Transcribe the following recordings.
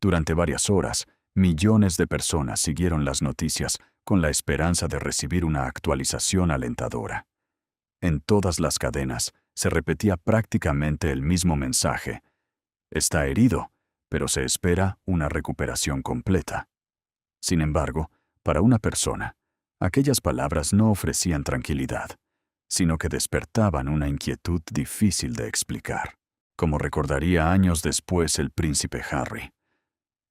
Durante varias horas, millones de personas siguieron las noticias con la esperanza de recibir una actualización alentadora. En todas las cadenas se repetía prácticamente el mismo mensaje. Está herido, pero se espera una recuperación completa. Sin embargo, para una persona, aquellas palabras no ofrecían tranquilidad, sino que despertaban una inquietud difícil de explicar. Como recordaría años después el príncipe Harry,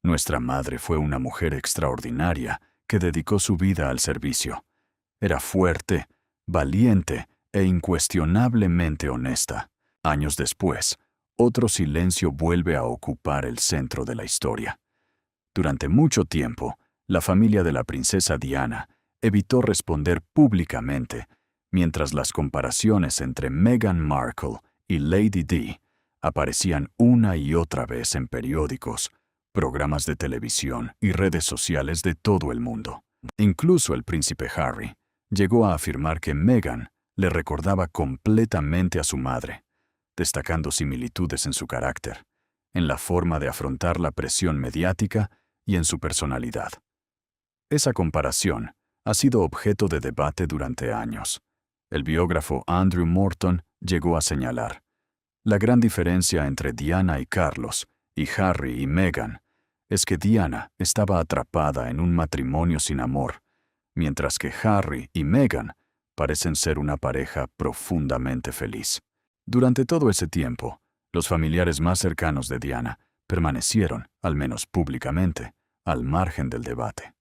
nuestra madre fue una mujer extraordinaria que dedicó su vida al servicio. Era fuerte, valiente e incuestionablemente honesta. Años después, otro silencio vuelve a ocupar el centro de la historia. Durante mucho tiempo, la familia de la princesa Diana evitó responder públicamente, mientras las comparaciones entre Meghan Markle y Lady Di aparecían una y otra vez en periódicos, programas de televisión y redes sociales de todo el mundo. Incluso el príncipe Harry llegó a afirmar que Meghan le recordaba completamente a su madre, destacando similitudes en su carácter, en la forma de afrontar la presión mediática y en su personalidad. Esa comparación ha sido objeto de debate durante años. El biógrafo Andrew Morton llegó a señalar: la gran diferencia entre Diana y Carlos, y Harry y Meghan, es que Diana estaba atrapada en un matrimonio sin amor, mientras que Harry y Meghan parecen ser una pareja profundamente feliz. Durante todo ese tiempo, los familiares más cercanos de Diana permanecieron, al menos públicamente, al margen del debate.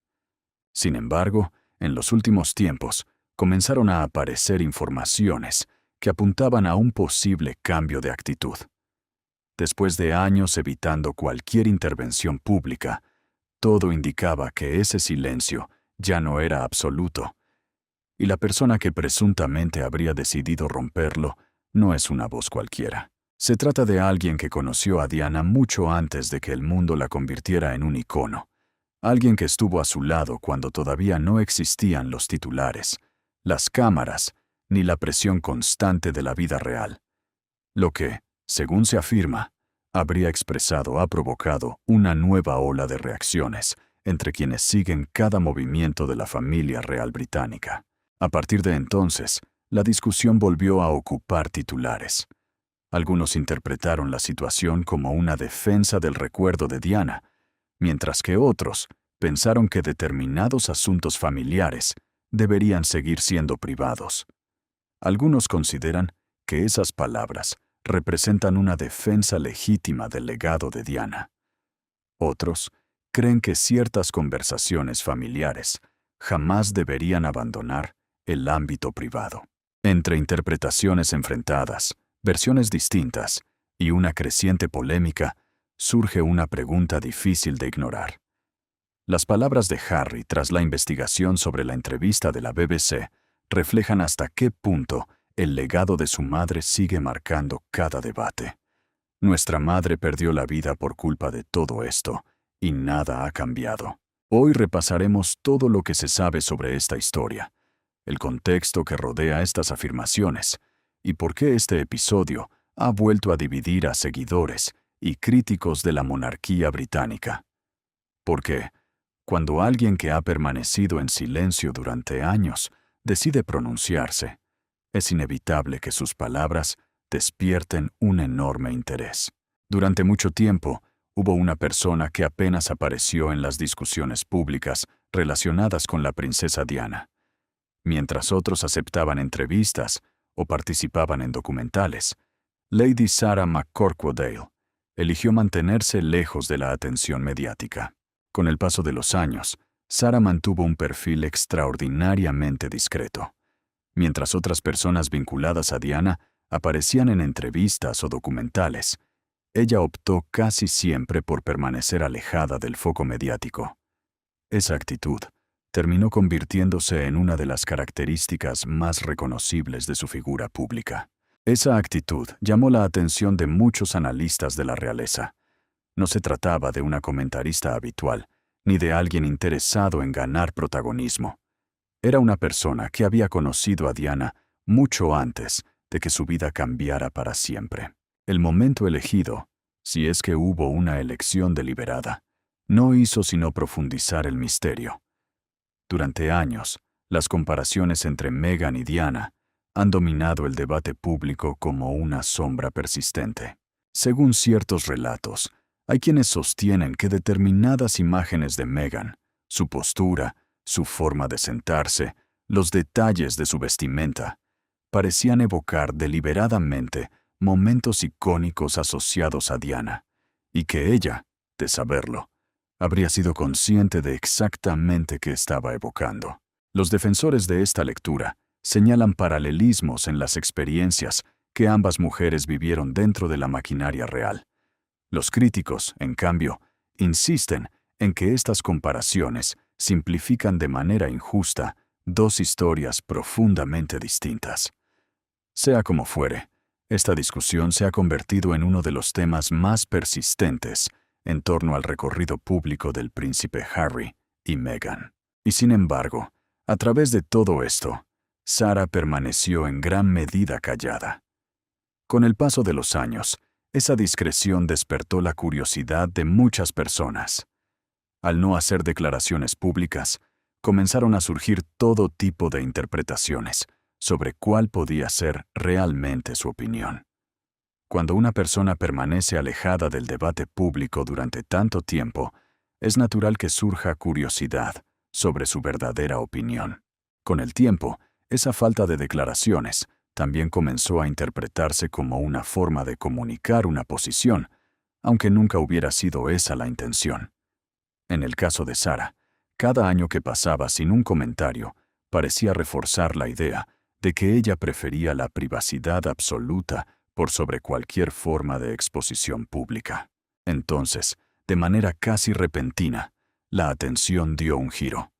Sin embargo, en los últimos tiempos, comenzaron a aparecer informaciones que apuntaban a un posible cambio de actitud. Después de años evitando cualquier intervención pública, todo indicaba que ese silencio ya no era absoluto, y la persona que presuntamente habría decidido romperlo no es una voz cualquiera. Se trata de alguien que conoció a Diana mucho antes de que el mundo la convirtiera en un icono, alguien que estuvo a su lado cuando todavía no existían los titulares, las cámaras, ni la presión constante de la vida real. Lo que, según se afirma, ha provocado una nueva ola de reacciones entre quienes siguen cada movimiento de la familia real británica. A partir de entonces, la discusión volvió a ocupar titulares. Algunos interpretaron la situación como una defensa del recuerdo de Diana, mientras que otros pensaron que determinados asuntos familiares deberían seguir siendo privados. Algunos consideran que esas palabras representan una defensa legítima del legado de Diana. Otros creen que ciertas conversaciones familiares jamás deberían abandonar el ámbito privado. Entre interpretaciones enfrentadas, versiones distintas y una creciente polémica, surge una pregunta difícil de ignorar. Las palabras de Harry tras la investigación sobre la entrevista de la BBC reflejan hasta qué punto el legado de su madre sigue marcando cada debate. Nuestra madre perdió la vida por culpa de todo esto, y nada ha cambiado. Hoy repasaremos todo lo que se sabe sobre esta historia, el contexto que rodea estas afirmaciones, y por qué este episodio ha vuelto a dividir a seguidores y críticos de la monarquía británica. Porque, cuando alguien que ha permanecido en silencio durante años decide pronunciarse, es inevitable que sus palabras despierten un enorme interés. Durante mucho tiempo, hubo una persona que apenas apareció en las discusiones públicas relacionadas con la princesa Diana. Mientras otros aceptaban entrevistas o participaban en documentales, Lady Sarah McCorquodale eligió mantenerse lejos de la atención mediática. Con el paso de los años, Sarah mantuvo un perfil extraordinariamente discreto. Mientras otras personas vinculadas a Diana aparecían en entrevistas o documentales, ella optó casi siempre por permanecer alejada del foco mediático. Esa actitud terminó convirtiéndose en una de las características más reconocibles de su figura pública. Esa actitud llamó la atención de muchos analistas de la realeza. No se trataba de una comentarista habitual, ni de alguien interesado en ganar protagonismo. Era una persona que había conocido a Diana mucho antes de que su vida cambiara para siempre. El momento elegido, si es que hubo una elección deliberada, no hizo sino profundizar el misterio. Durante años, las comparaciones entre Meghan y Diana han dominado el debate público como una sombra persistente. Según ciertos relatos, hay quienes sostienen que determinadas imágenes de Meghan, su postura, su forma de sentarse, los detalles de su vestimenta, parecían evocar deliberadamente momentos icónicos asociados a Diana, y que ella, de saberlo, habría sido consciente de exactamente qué estaba evocando. Los defensores de esta lectura señalan paralelismos en las experiencias que ambas mujeres vivieron dentro de la maquinaria real. Los críticos, en cambio, insisten en que estas comparaciones simplifican de manera injusta dos historias profundamente distintas. Sea como fuere, esta discusión se ha convertido en uno de los temas más persistentes en torno al recorrido público del príncipe Harry y Meghan. Y sin embargo, a través de todo esto, Sara permaneció en gran medida callada. Con el paso de los años, esa discreción despertó la curiosidad de muchas personas. Al no hacer declaraciones públicas, comenzaron a surgir todo tipo de interpretaciones sobre cuál podía ser realmente su opinión. Cuando una persona permanece alejada del debate público durante tanto tiempo, es natural que surja curiosidad sobre su verdadera opinión. Con el tiempo, esa falta de declaraciones también comenzó a interpretarse como una forma de comunicar una posición, aunque nunca hubiera sido esa la intención. En el caso de Sara, cada año que pasaba sin un comentario parecía reforzar la idea de que ella prefería la privacidad absoluta por sobre cualquier forma de exposición pública. Entonces, de manera casi repentina, la atención dio un giro.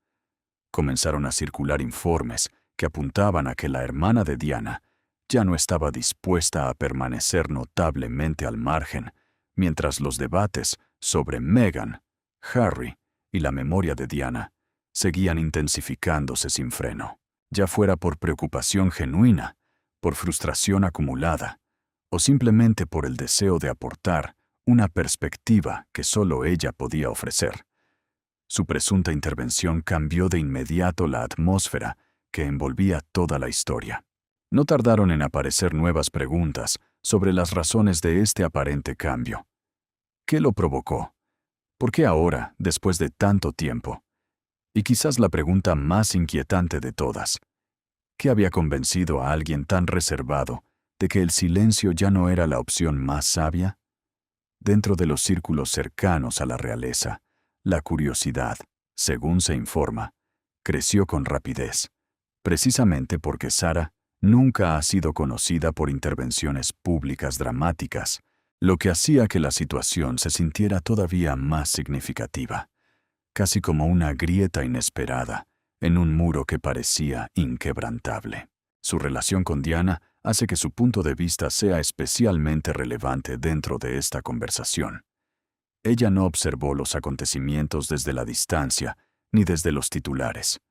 Comenzaron a circular informes que apuntaban a que la hermana de Diana ya no estaba dispuesta a permanecer notablemente al margen, mientras los debates sobre Meghan, Harry y la memoria de Diana seguían intensificándose sin freno, ya fuera por preocupación genuina, por frustración acumulada, o simplemente por el deseo de aportar una perspectiva que solo ella podía ofrecer. Su presunta intervención cambió de inmediato la atmósfera que envolvía toda la historia. No tardaron en aparecer nuevas preguntas sobre las razones de este aparente cambio. ¿Qué lo provocó? ¿Por qué ahora, después de tanto tiempo? Y quizás la pregunta más inquietante de todas: ¿qué había convencido a alguien tan reservado de que el silencio ya no era la opción más sabia? Dentro de los círculos cercanos a la realeza, la curiosidad, según se informa, creció con rapidez, precisamente porque Sara nunca ha sido conocida por intervenciones públicas dramáticas, lo que hacía que la situación se sintiera todavía más significativa, casi como una grieta inesperada en un muro que parecía inquebrantable. Su relación con Diana hace que su punto de vista sea especialmente relevante dentro de esta conversación. Ella no observó los acontecimientos desde la distancia ni desde los titulares.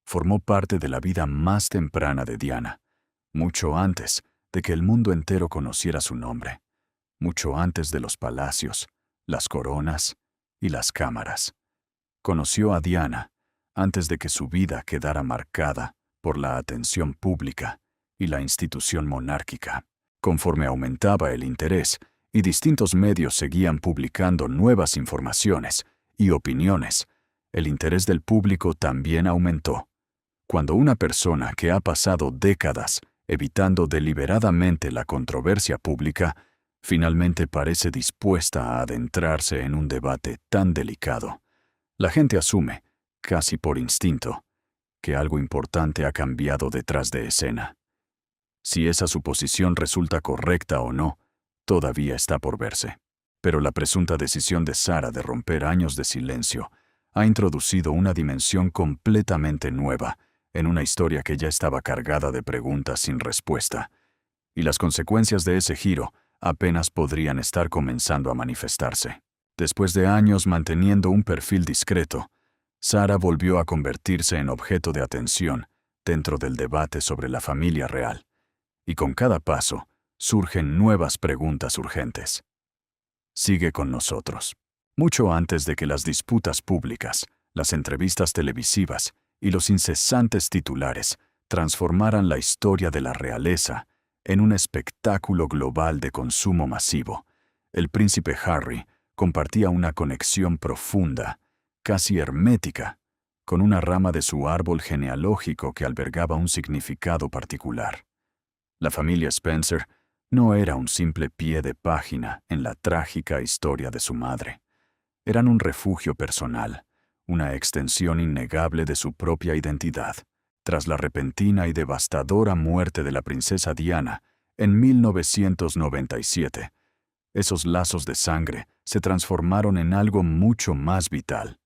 Formó parte de la vida más temprana de Diana, mucho antes de que el mundo entero conociera su nombre, mucho antes de los palacios, las coronas y las cámaras. Conoció a Diana antes de que su vida quedara marcada por la atención pública y la institución monárquica. Conforme aumentaba el interés y distintos medios seguían publicando nuevas informaciones y opiniones, el interés del público también aumentó. Cuando una persona que ha pasado décadas evitando deliberadamente la controversia pública, finalmente parece dispuesta a adentrarse en un debate tan delicado, la gente asume, casi por instinto, que algo importante ha cambiado detrás de escena. Si esa suposición resulta correcta o no, todavía está por verse. Pero la presunta decisión de Sara de romper años de silencio ha introducido una dimensión completamente nueva en una historia que ya estaba cargada de preguntas sin respuesta, y las consecuencias de ese giro apenas podrían estar comenzando a manifestarse. Después de años manteniendo un perfil discreto, Sara volvió a convertirse en objeto de atención dentro del debate sobre la familia real, y con cada paso surgen nuevas preguntas urgentes. Sigue con nosotros. Mucho antes de que las disputas públicas, las entrevistas televisivas y los incesantes titulares transformaran la historia de la realeza en un espectáculo global de consumo masivo, el príncipe Harry compartía una conexión profunda, casi hermética, con una rama de su árbol genealógico que albergaba un significado particular. La familia Spencer no era un simple pie de página en la trágica historia de su madre. Eran un refugio personal, una extensión innegable de su propia identidad. Tras la repentina y devastadora muerte de la princesa Diana en 1997, esos lazos de sangre se transformaron en algo mucho más vital.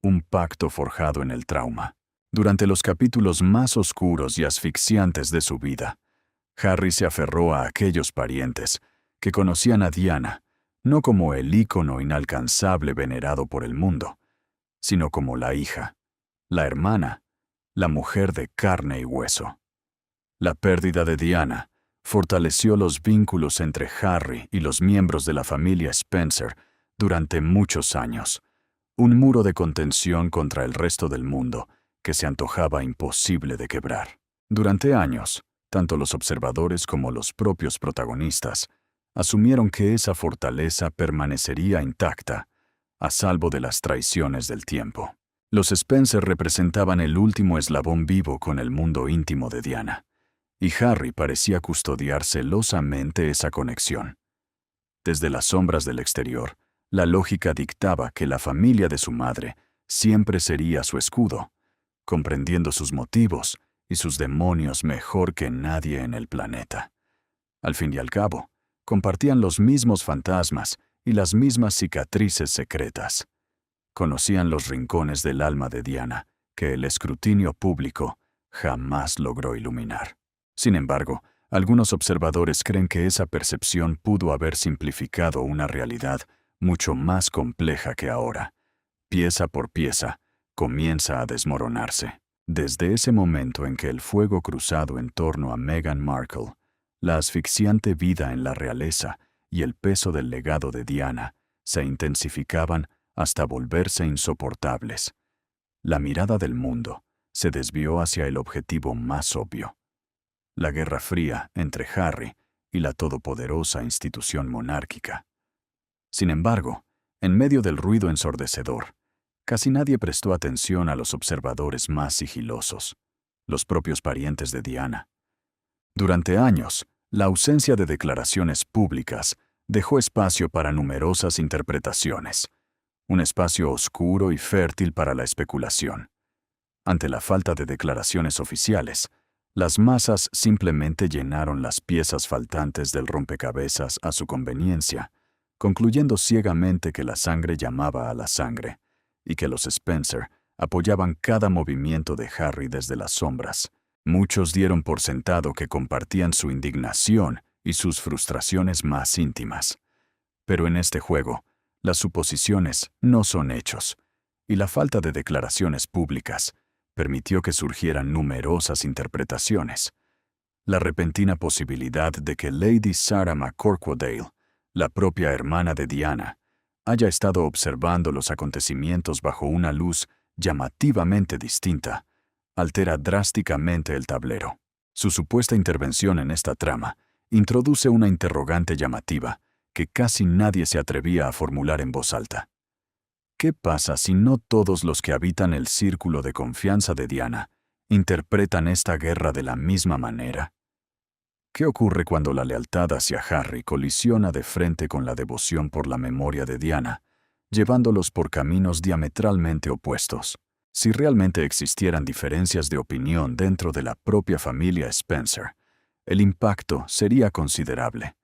Un pacto forjado en el trauma. Durante los capítulos más oscuros y asfixiantes de su vida, Harry se aferró a aquellos parientes que conocían a Diana no como el ícono inalcanzable venerado por el mundo, sino como la hija, la hermana, la mujer de carne y hueso. La pérdida de Diana fortaleció los vínculos entre Harry y los miembros de la familia Spencer durante muchos años, un muro de contención contra el resto del mundo que se antojaba imposible de quebrar. Durante años, tanto los observadores como los propios protagonistas asumieron que esa fortaleza permanecería intacta, a salvo de las traiciones del tiempo. Los Spencer representaban el último eslabón vivo con el mundo íntimo de Diana, y Harry parecía custodiar celosamente esa conexión. Desde las sombras del exterior, la lógica dictaba que la familia de su madre siempre sería su escudo, comprendiendo sus motivos y sus demonios mejor que nadie en el planeta. Al fin y al cabo, compartían los mismos fantasmas y las mismas cicatrices secretas. Conocían los rincones del alma de Diana que el escrutinio público jamás logró iluminar. Sin embargo, algunos observadores creen que esa percepción pudo haber simplificado una realidad mucho más compleja que ahora. Pieza por pieza, comienza a desmoronarse. Desde ese momento en que el fuego cruzado en torno a Meghan Markle, la asfixiante vida en la realeza y el peso del legado de Diana se intensificaban hasta volverse insoportables. La mirada del mundo se desvió hacia el objetivo más obvio: la Guerra Fría entre Harry y la todopoderosa institución monárquica. Sin embargo, en medio del ruido ensordecedor, casi nadie prestó atención a los observadores más sigilosos, los propios parientes de Diana. Durante años, la ausencia de declaraciones públicas dejó espacio para numerosas interpretaciones, un espacio oscuro y fértil para la especulación. Ante la falta de declaraciones oficiales, las masas simplemente llenaron las piezas faltantes del rompecabezas a su conveniencia, concluyendo ciegamente que la sangre llamaba a la sangre, y que los Spencer apoyaban cada movimiento de Harry desde las sombras. Muchos dieron por sentado que compartían su indignación y sus frustraciones más íntimas. Pero en este juego, las suposiciones no son hechos, y la falta de declaraciones públicas permitió que surgieran numerosas interpretaciones. La repentina posibilidad de que Lady Sarah McCorquodale, la propia hermana de Diana, haya estado observando los acontecimientos bajo una luz llamativamente distinta, altera drásticamente el tablero. Su supuesta intervención en esta trama introduce una interrogante llamativa que casi nadie se atrevía a formular en voz alta. ¿Qué pasa si no todos los que habitan el círculo de confianza de Diana interpretan esta guerra de la misma manera? ¿Qué ocurre cuando la lealtad hacia Harry colisiona de frente con la devoción por la memoria de Diana, llevándolos por caminos diametralmente opuestos? Si realmente existieran diferencias de opinión dentro de la propia familia Spencer, el impacto sería considerable.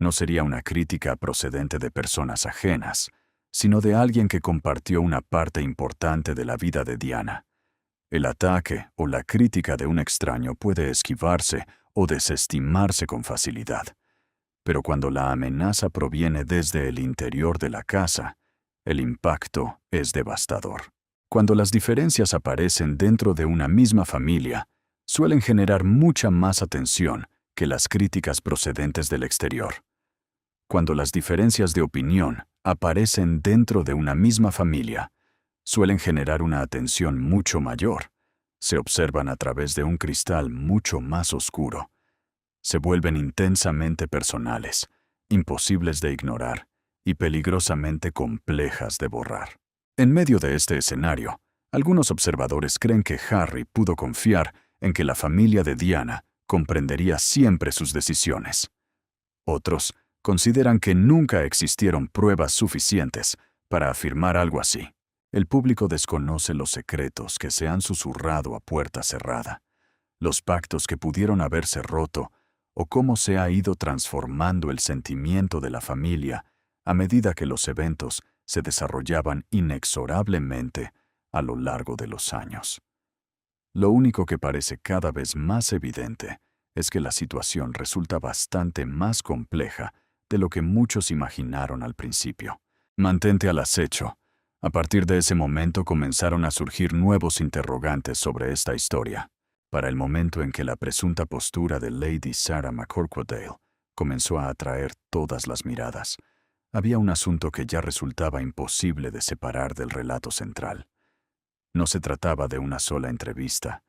No sería una crítica procedente de personas ajenas, sino de alguien que compartió una parte importante de la vida de Diana. El ataque o la crítica de un extraño puede esquivarse o desestimarse con facilidad, pero cuando la amenaza proviene desde el interior de la casa, el impacto es devastador. Cuando las diferencias aparecen dentro de una misma familia, suelen generar mucha más atención que las críticas procedentes del exterior. Cuando las diferencias de opinión aparecen dentro de una misma familia, suelen generar una atención mucho mayor. Se observan a través de un cristal mucho más oscuro. Se vuelven intensamente personales, imposibles de ignorar y peligrosamente complejas de borrar. En medio de este escenario, algunos observadores creen que Harry pudo confiar en que la familia de Diana comprendería siempre sus decisiones. Otros consideran que nunca existieron pruebas suficientes para afirmar algo así. El público desconoce los secretos que se han susurrado a puerta cerrada, los pactos que pudieron haberse roto o cómo se ha ido transformando el sentimiento de la familia a medida que los eventos se desarrollaban inexorablemente a lo largo de los años. Lo único que parece cada vez más evidente es que la situación resulta bastante más compleja de lo que muchos imaginaron al principio. Mantente al acecho. A partir de ese momento comenzaron a surgir nuevos interrogantes sobre esta historia. Para el momento en que la presunta postura de Lady Sarah McCorquodale comenzó a atraer todas las miradas, había un asunto que ya resultaba imposible de separar del relato central. No se trataba de una sola entrevista,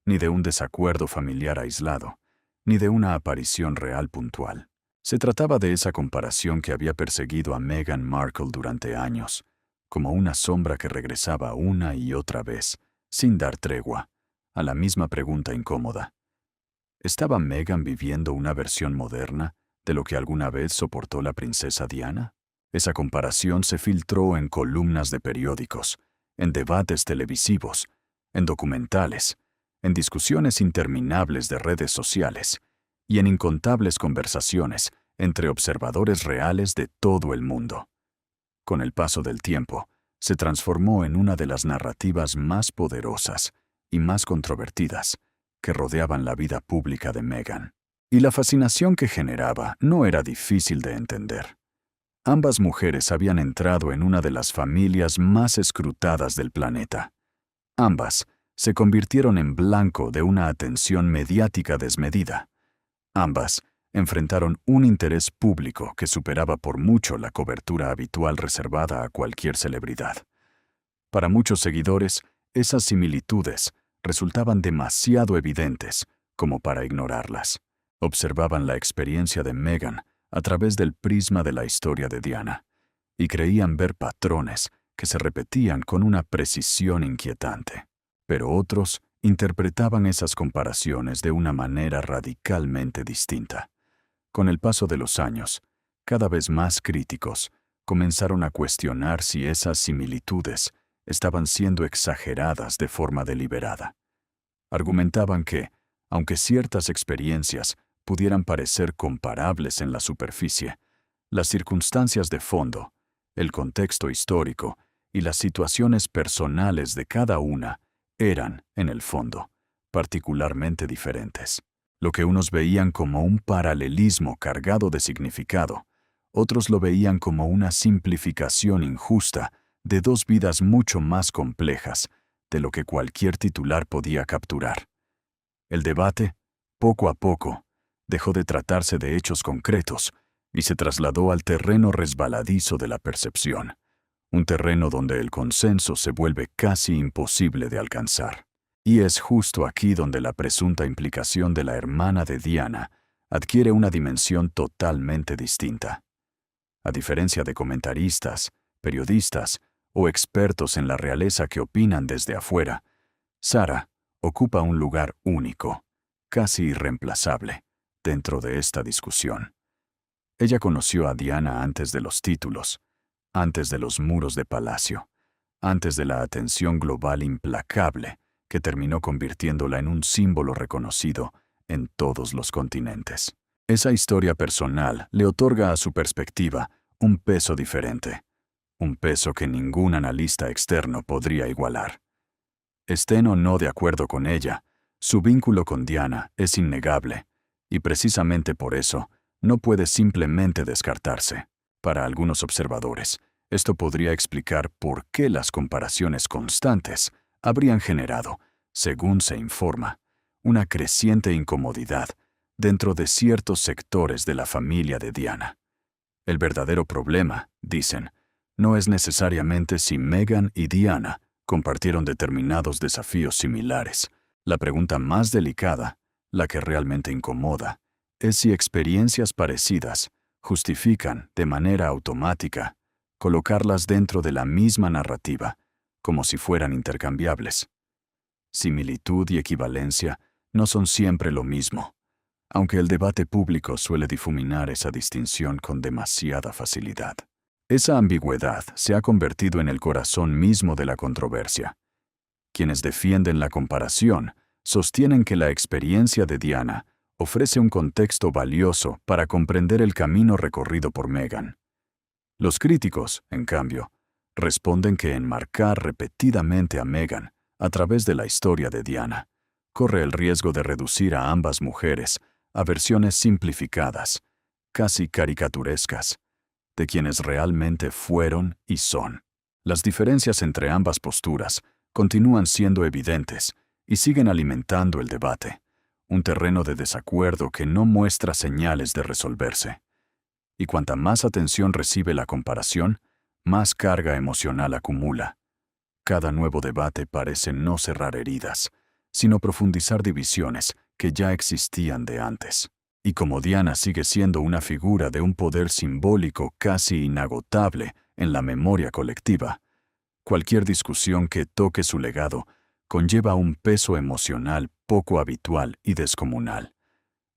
ni de un desacuerdo familiar aislado, ni de una aparición real puntual. Se trataba de esa comparación que había perseguido a Meghan Markle durante años, como una sombra que regresaba una y otra vez, sin dar tregua, a la misma pregunta incómoda. ¿Estaba Meghan viviendo una versión moderna de lo que alguna vez soportó la princesa Diana? Esa comparación se filtró en columnas de periódicos, en debates televisivos, en documentales, en discusiones interminables de redes sociales y en incontables conversaciones entre observadores reales de todo el mundo. Con el paso del tiempo, se transformó en una de las narrativas más poderosas y más controvertidas que rodeaban la vida pública de Meghan. Y la fascinación que generaba no era difícil de entender. Ambas mujeres habían entrado en una de las familias más escrutadas del planeta. Ambas se convirtieron en blanco de una atención mediática desmedida. Ambas enfrentaron un interés público que superaba por mucho la cobertura habitual reservada a cualquier celebridad. Para muchos seguidores, esas similitudes resultaban demasiado evidentes como para ignorarlas. Observaban la experiencia de Meghan a través del prisma de la historia de Diana, y creían ver patrones que se repetían con una precisión inquietante. Pero otros interpretaban esas comparaciones de una manera radicalmente distinta. Con el paso de los años, cada vez más críticos comenzaron a cuestionar si esas similitudes estaban siendo exageradas de forma deliberada. Argumentaban que, aunque ciertas experiencias pudieran parecer comparables en la superficie, las circunstancias de fondo, el contexto histórico y las situaciones personales de cada una eran, en el fondo, particularmente diferentes. Lo que unos veían como un paralelismo cargado de significado, otros lo veían como una simplificación injusta de dos vidas mucho más complejas de lo que cualquier titular podía capturar. El debate, poco a poco, dejó de tratarse de hechos concretos y se trasladó al terreno resbaladizo de la percepción, un terreno donde el consenso se vuelve casi imposible de alcanzar. Y es justo aquí donde la presunta implicación de la hermana de Diana adquiere una dimensión totalmente distinta. A diferencia de comentaristas, periodistas o expertos en la realeza que opinan desde afuera, Sarah ocupa un lugar único, casi irreemplazable, dentro de esta discusión. Ella conoció a Diana antes de los títulos, antes de los muros de palacio, antes de la atención global implacable que terminó convirtiéndola en un símbolo reconocido en todos los continentes. Esa historia personal le otorga a su perspectiva un peso diferente, un peso que ningún analista externo podría igualar. Estén o no de acuerdo con ella, su vínculo con Diana es innegable, y precisamente por eso no puede simplemente descartarse. Para algunos observadores, esto podría explicar por qué las comparaciones constantes habrían generado, según se informa, una creciente incomodidad dentro de ciertos sectores de la familia de Diana. El verdadero problema, dicen, no es necesariamente si Meghan y Diana compartieron determinados desafíos similares. La pregunta más delicada, la que realmente incomoda, es si experiencias parecidas justifican, de manera automática, colocarlas dentro de la misma narrativa, como si fueran intercambiables. Similitud y equivalencia no son siempre lo mismo, aunque el debate público suele difuminar esa distinción con demasiada facilidad. Esa ambigüedad se ha convertido en el corazón mismo de la controversia. Quienes defienden la comparación sostienen que la experiencia de Diana ofrece un contexto valioso para comprender el camino recorrido por Meghan. Los críticos, en cambio, responden que enmarcar repetidamente a Meghan a través de la historia de Diana corre el riesgo de reducir a ambas mujeres a versiones simplificadas, casi caricaturescas, de quienes realmente fueron y son. Las diferencias entre ambas posturas continúan siendo evidentes y siguen alimentando el debate, un terreno de desacuerdo que no muestra señales de resolverse. Y cuanta más atención recibe la comparación, más carga emocional acumula. Cada nuevo debate parece no cerrar heridas, sino profundizar divisiones que ya existían de antes. Y como Diana sigue siendo una figura de un poder simbólico casi inagotable en la memoria colectiva, cualquier discusión que toque su legado conlleva un peso emocional poco habitual y descomunal,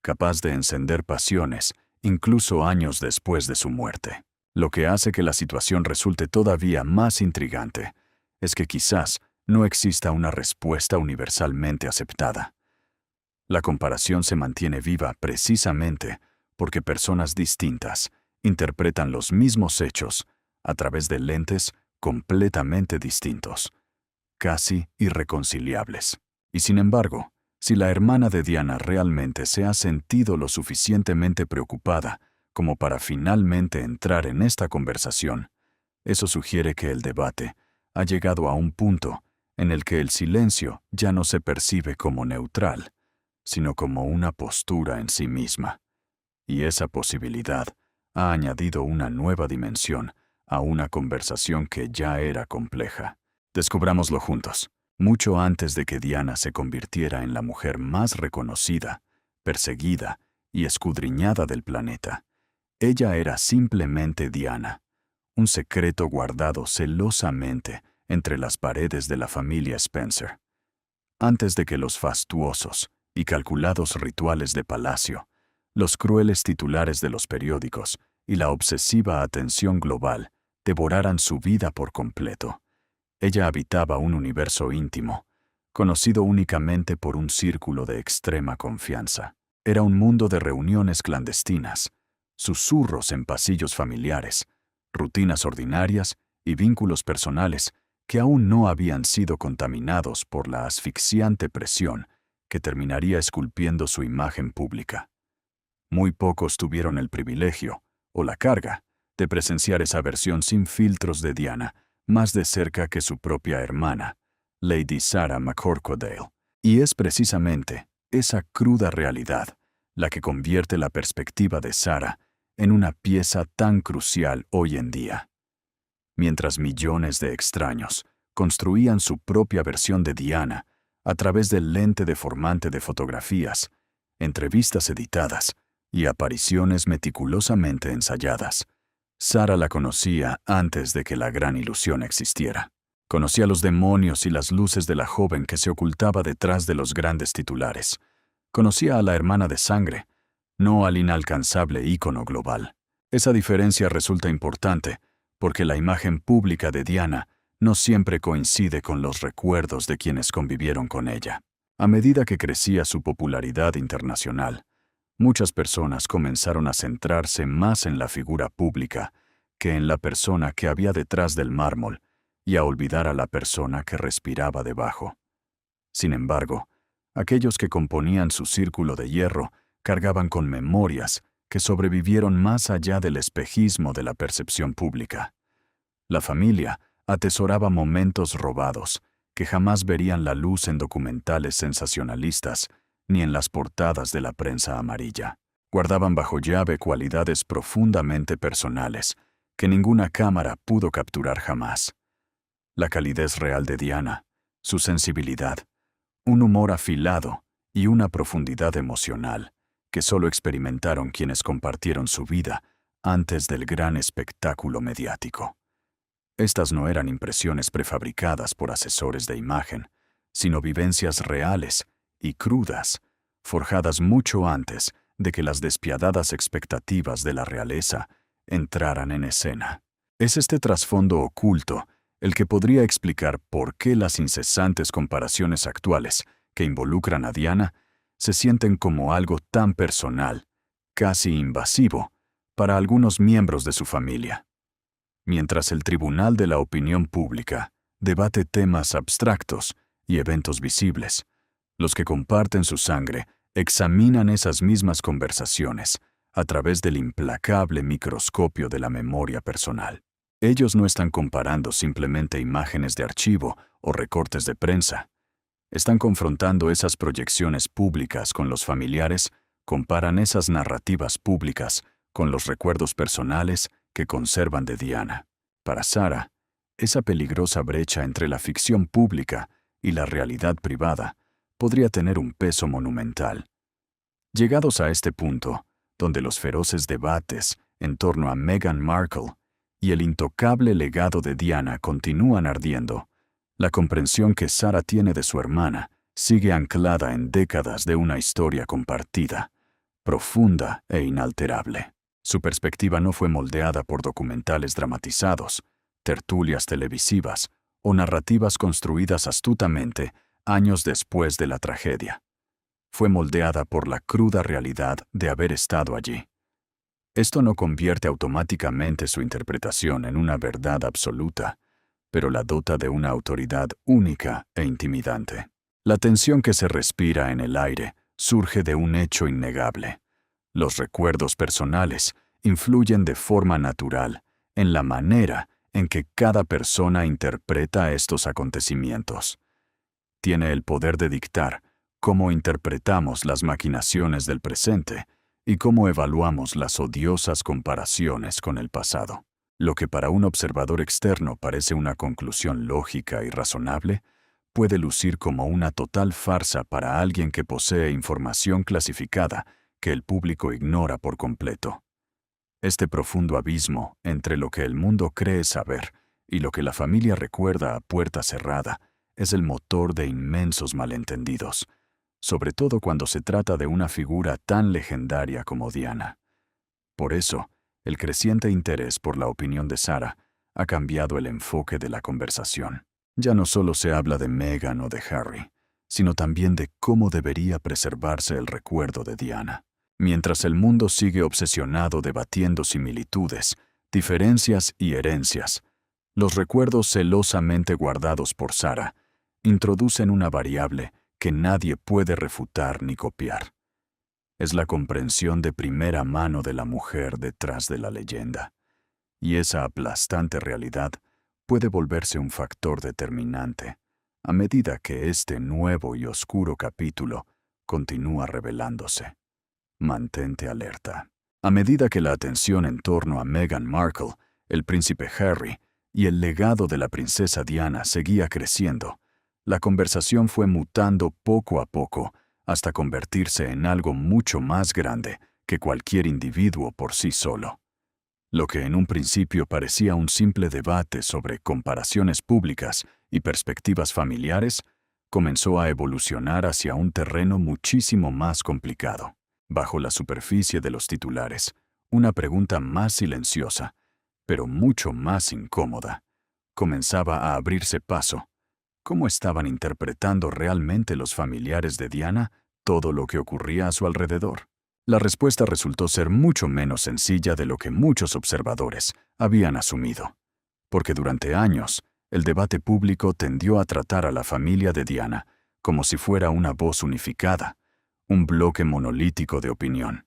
capaz de encender pasiones incluso años después de su muerte. Lo que hace que la situación resulte todavía más intrigante es que quizás no exista una respuesta universalmente aceptada. La comparación se mantiene viva precisamente porque personas distintas interpretan los mismos hechos a través de lentes completamente distintos, casi irreconciliables. Y sin embargo, si la hermana de Diana realmente se ha sentido lo suficientemente preocupada como para finalmente entrar en esta conversación, eso sugiere que el debate ha llegado a un punto en el que el silencio ya no se percibe como neutral, sino como una postura en sí misma. Y esa posibilidad ha añadido una nueva dimensión a una conversación que ya era compleja. Descubrámoslo juntos. Mucho antes de que Diana se convirtiera en la mujer más reconocida, perseguida y escudriñada del planeta, ella era simplemente Diana, un secreto guardado celosamente entre las paredes de la familia Spencer. Antes de que los fastuosos y calculados rituales de palacio, los crueles titulares de los periódicos y la obsesiva atención global devoraran su vida por completo, ella habitaba un universo íntimo, conocido únicamente por un círculo de extrema confianza. Era un mundo de reuniones clandestinas, susurros en pasillos familiares, rutinas ordinarias y vínculos personales que aún no habían sido contaminados por la asfixiante presión que terminaría esculpiendo su imagen pública. Muy pocos tuvieron el privilegio, o la carga, de presenciar esa versión sin filtros de Diana, más de cerca que su propia hermana, Lady Sarah McCorquodale. Y es precisamente esa cruda realidad la que convierte la perspectiva de Sarah en una pieza tan crucial hoy en día. Mientras millones de extraños construían su propia versión de Diana a través del lente deformante de fotografías, entrevistas editadas y apariciones meticulosamente ensayadas, Sarah la conocía antes de que la gran ilusión existiera. Conocía los demonios y las luces de la joven que se ocultaba detrás de los grandes titulares. Conocía a la hermana de sangre, no al inalcanzable ícono global. Esa diferencia resulta importante porque la imagen pública de Diana no siempre coincide con los recuerdos de quienes convivieron con ella. A medida que crecía su popularidad internacional, muchas personas comenzaron a centrarse más en la figura pública que en la persona que había detrás del mármol y a olvidar a la persona que respiraba debajo. Sin embargo, aquellos que componían su círculo de hierro cargaban con memorias que sobrevivieron más allá del espejismo de la percepción pública. La familia atesoraba momentos robados que jamás verían la luz en documentales sensacionalistas ni en las portadas de la prensa amarilla. Guardaban bajo llave cualidades profundamente personales que ninguna cámara pudo capturar jamás. La calidez real de Diana, su sensibilidad, un humor afilado y una profundidad emocional que solo experimentaron quienes compartieron su vida antes del gran espectáculo mediático. Estas no eran impresiones prefabricadas por asesores de imagen, sino vivencias reales y crudas, forjadas mucho antes de que las despiadadas expectativas de la realeza entraran en escena. Es este trasfondo oculto el que podría explicar por qué las incesantes comparaciones actuales que involucran a Diana se sienten como algo tan personal, casi invasivo, para algunos miembros de su familia. Mientras el tribunal de la opinión pública debate temas abstractos y eventos visibles, los que comparten su sangre examinan esas mismas conversaciones a través del implacable microscopio de la memoria personal. Ellos no están comparando simplemente imágenes de archivo o recortes de prensa. Están confrontando esas proyecciones públicas con los familiares, comparan esas narrativas públicas con los recuerdos personales que conservan de Diana. Para Sarah, esa peligrosa brecha entre la ficción pública y la realidad privada podría tener un peso monumental. Llegados a este punto, donde los feroces debates en torno a Meghan Markle y el intocable legado de Diana continúan ardiendo, la comprensión que Sarah tiene de su hermana sigue anclada en décadas de una historia compartida, profunda e inalterable. Su perspectiva no fue moldeada por documentales dramatizados, tertulias televisivas o narrativas construidas astutamente años después de la tragedia. Fue moldeada por la cruda realidad de haber estado allí. Esto no convierte automáticamente su interpretación en una verdad absoluta, pero la dota de una autoridad única e intimidante. La tensión que se respira en el aire surge de un hecho innegable. Los recuerdos personales influyen de forma natural en la manera en que cada persona interpreta estos acontecimientos. Tiene el poder de dictar cómo interpretamos las maquinaciones del presente y cómo evaluamos las odiosas comparaciones con el pasado. Lo que para un observador externo parece una conclusión lógica y razonable, puede lucir como una total farsa para alguien que posee información clasificada que el público ignora por completo. Este profundo abismo entre lo que el mundo cree saber y lo que la familia recuerda a puerta cerrada es el motor de inmensos malentendidos, sobre todo cuando se trata de una figura tan legendaria como Diana. Por eso, el creciente interés por la opinión de Sarah ha cambiado el enfoque de la conversación. Ya no solo se habla de Meghan o de Harry, sino también de cómo debería preservarse el recuerdo de Diana. Mientras el mundo sigue obsesionado debatiendo similitudes, diferencias y herencias, los recuerdos celosamente guardados por Sarah introducen una variable que nadie puede refutar ni copiar. Es la comprensión de primera mano de la mujer detrás de la leyenda. Y esa aplastante realidad puede volverse un factor determinante a medida que este nuevo y oscuro capítulo continúa revelándose. Mantente alerta. A medida que la atención en torno a Meghan Markle, el príncipe Harry y el legado de la princesa Diana seguía creciendo, la conversación fue mutando poco a poco hasta convertirse en algo mucho más grande que cualquier individuo por sí solo. Lo que en un principio parecía un simple debate sobre comparaciones públicas y perspectivas familiares, comenzó a evolucionar hacia un terreno muchísimo más complicado. Bajo la superficie de los titulares, una pregunta más silenciosa, pero mucho más incómoda, comenzaba a abrirse paso. ¿Cómo estaban interpretando realmente los familiares de Diana todo lo que ocurría a su alrededor? La respuesta resultó ser mucho menos sencilla de lo que muchos observadores habían asumido, porque durante años el debate público tendió a tratar a la familia de Diana como si fuera una voz unificada, un bloque monolítico de opinión.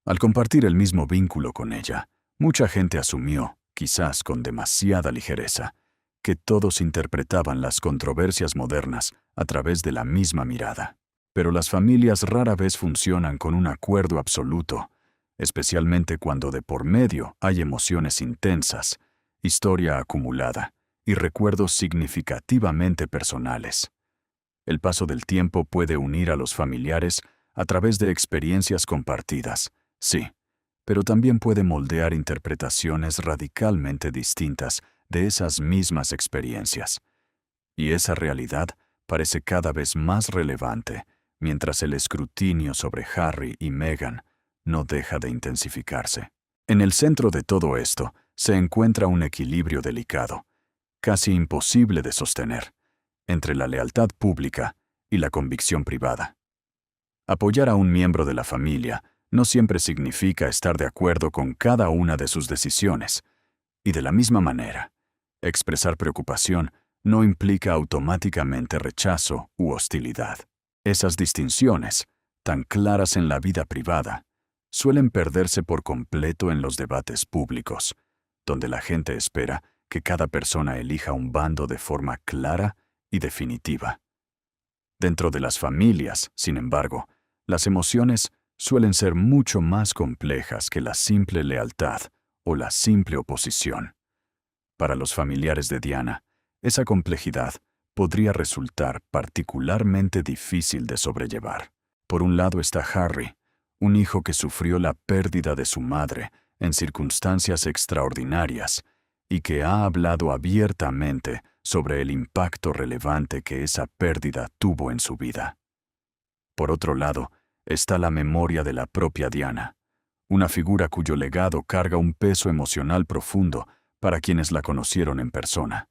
Al compartir el mismo vínculo con ella, mucha gente asumió, quizás con demasiada ligereza, que todos interpretaban las controversias modernas a través de la misma mirada. Pero las familias rara vez funcionan con un acuerdo absoluto, especialmente cuando de por medio hay emociones intensas, historia acumulada y recuerdos significativamente personales. El paso del tiempo puede unir a los familiares a través de experiencias compartidas, sí, pero también puede moldear interpretaciones radicalmente distintas de esas mismas experiencias. Y esa realidad parece cada vez más relevante mientras el escrutinio sobre Harry y Meghan no deja de intensificarse. En el centro de todo esto se encuentra un equilibrio delicado, casi imposible de sostener, entre la lealtad pública y la convicción privada. Apoyar a un miembro de la familia no siempre significa estar de acuerdo con cada una de sus decisiones, y de la misma manera, expresar preocupación no implica automáticamente rechazo u hostilidad. Esas distinciones, tan claras en la vida privada, suelen perderse por completo en los debates públicos, donde la gente espera que cada persona elija un bando de forma clara y definitiva. Dentro de las familias, sin embargo, las emociones suelen ser mucho más complejas que la simple lealtad o la simple oposición. Para los familiares de Diana, esa complejidad podría resultar particularmente difícil de sobrellevar. Por un lado está Harry, un hijo que sufrió la pérdida de su madre en circunstancias extraordinarias y que ha hablado abiertamente sobre el impacto relevante que esa pérdida tuvo en su vida. Por otro lado, está la memoria de la propia Diana, una figura cuyo legado carga un peso emocional profundo para quienes la conocieron en persona,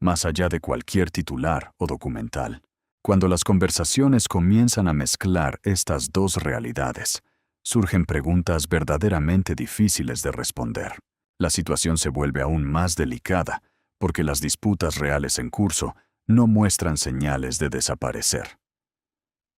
más allá de cualquier titular o documental. Cuando las conversaciones comienzan a mezclar estas dos realidades, surgen preguntas verdaderamente difíciles de responder. La situación se vuelve aún más delicada, porque las disputas reales en curso no muestran señales de desaparecer.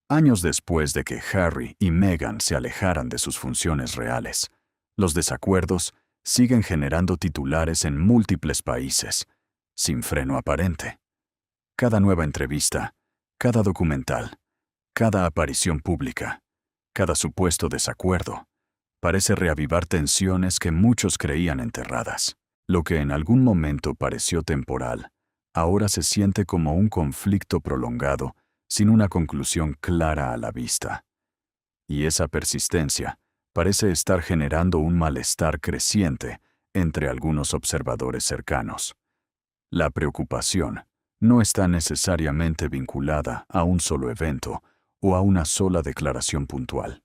Años después de que Harry y Meghan se alejaran de sus funciones reales, los desacuerdos siguen generando titulares en múltiples países, sin freno aparente. Cada nueva entrevista, cada documental, cada aparición pública, cada supuesto desacuerdo, parece reavivar tensiones que muchos creían enterradas. Lo que en algún momento pareció temporal, ahora se siente como un conflicto prolongado, sin una conclusión clara a la vista. Y esa persistencia parece estar generando un malestar creciente entre algunos observadores cercanos. La preocupación no está necesariamente vinculada a un solo evento o a una sola declaración puntual.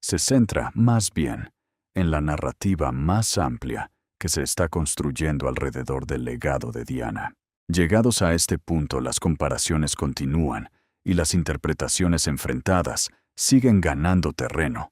Se centra, más bien, en la narrativa más amplia que se está construyendo alrededor del legado de Diana. Llegados a este punto, las comparaciones continúan y las interpretaciones enfrentadas siguen ganando terreno.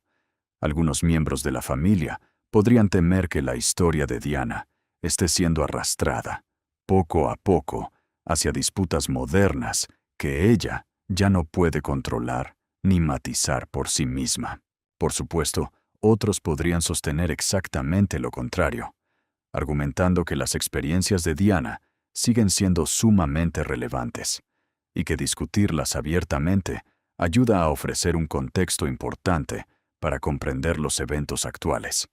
Algunos miembros de la familia podrían temer que la historia de Diana esté siendo arrastrada, poco a poco, hacia disputas modernas que ella ya no puede controlar ni matizar por sí misma. Por supuesto, otros podrían sostener exactamente lo contrario, argumentando que las experiencias de Diana siguen siendo sumamente relevantes y que discutirlas abiertamente ayuda a ofrecer un contexto importante para comprender los eventos actuales.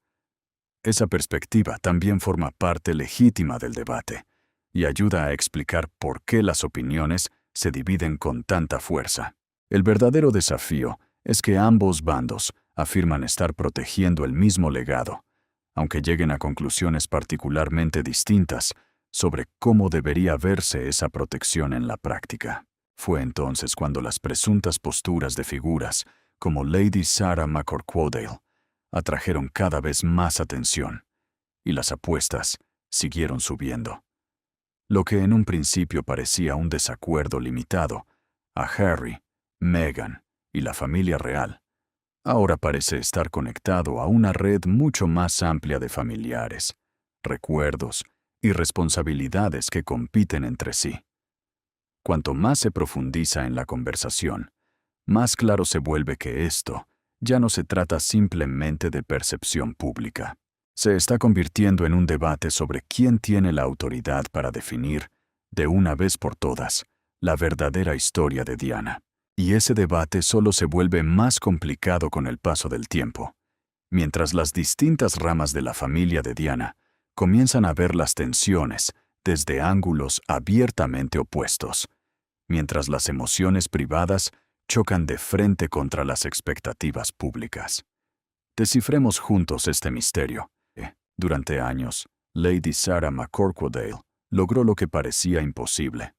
Esa perspectiva también forma parte legítima del debate y ayuda a explicar por qué las opiniones se dividen con tanta fuerza. El verdadero desafío es que ambos bandos afirman estar protegiendo el mismo legado, aunque lleguen a conclusiones particularmente distintas sobre cómo debería verse esa protección en la práctica. Fue entonces cuando las presuntas posturas de figuras como Lady Sarah McCorquodale atrajeron cada vez más atención, y las apuestas siguieron subiendo. Lo que en un principio parecía un desacuerdo limitado a Harry, Meghan y la familia real, ahora parece estar conectado a una red mucho más amplia de familiares, recuerdos y responsabilidades que compiten entre sí. Cuanto más se profundiza en la conversación, más claro se vuelve que esto ya no se trata simplemente de percepción pública. Se está convirtiendo en un debate sobre quién tiene la autoridad para definir, de una vez por todas, la verdadera historia de Diana. Y ese debate solo se vuelve más complicado con el paso del tiempo. Mientras las distintas ramas de la familia de Diana comienzan a ver las tensiones desde ángulos abiertamente opuestos, mientras las emociones privadas chocan de frente contra las expectativas públicas. Descifremos juntos este misterio. Durante años, Lady Sarah McCorquodale logró lo que parecía imposible: